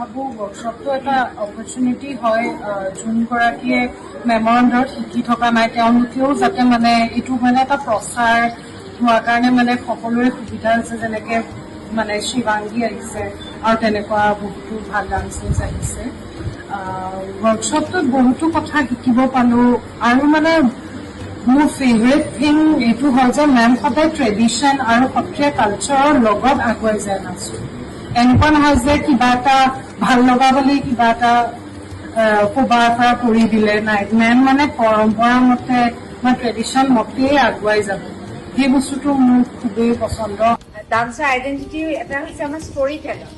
ভাবো ৱৰ্কশ্বপটো এটা অপৰচুনিটি হয় যোনগৰাকীয়ে মেমৰ আণ্ডাৰত শিকি থকা নাই তেওঁলোকেও যাতে মানে এইটো মানে এটা প্ৰচাৰ হোৱাৰ কাৰণে মানে সকলোৰে সুবিধা হৈছে যেনেকে মানে শিৱাংগী আহিছে আৰু তেনেকুৱা বহুতো ভাল ডান্সাৰ্ছ আহিছে ৱৰ্কশ্বপটোত বহুতো কথা শিকিব পালো আৰু মানে মোৰ ফেভৰেট থিং এইটো হয় যে মেম সদায় ট্ৰেডিশ্যন আৰু সত্ৰীয়া কালচাৰৰ লগত আগুৱাই যায় নাচো এনেকুৱা নহয় যে কিবা এটা ভাল লগা বুলি কিবা এটা ক'বাৰ পৰা কৰি দিলে নাই মেম মানে পৰম্পৰা মতে বা ট্ৰেডিশ্যন মতেই আগুৱাই যাব সেই বস্তুটো মোৰ খুবেই পচন্দ ডান্সৰ আইডেণ্টিটি এটা হৈছে আমাৰ ষ্টৰী টেলাৰ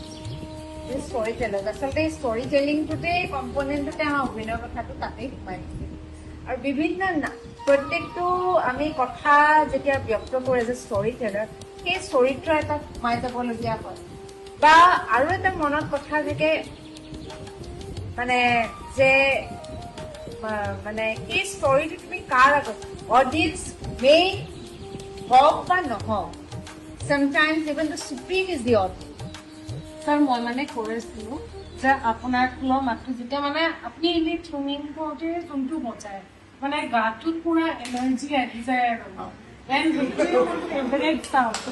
ষ্টৰী টেলাৰ আচলতে ষ্টৰী টেলিংটোতেই কম্পনেণ্টতে আমাৰ অভিনয়ৰ কথাটো তাতেই সোমাই আৰু বিভিন্ন প্ৰত্যেকটো আমি কথা যেতিয়া ব্যক্ত কৰে যে ষ্টৰী টেলাৰ সেই চৰিত্ৰ এটা সোমাই যাবলগীয়া হয় বা আৰু এটা মনত কথা থাকে মানে যে মানে এই ষ্টৰীটো তুমি কাৰ আগত অডিয়েন্স মেইন হওক বা নহওক sometimes even the supreme is the audience sir মই মানে কৰিছিলোঁ যে আপোনাৰ ফুলৰ মাতটো যেতিয়া মানে আপুনি এনেই চুইমিং কৰোঁতে যোনটো বজায় মানে গাটোত পুৰা এনাৰ্জি আহি যায় আৰু দেন সেইটোৱে মোৰ ফেভৰেট চাউণ্ড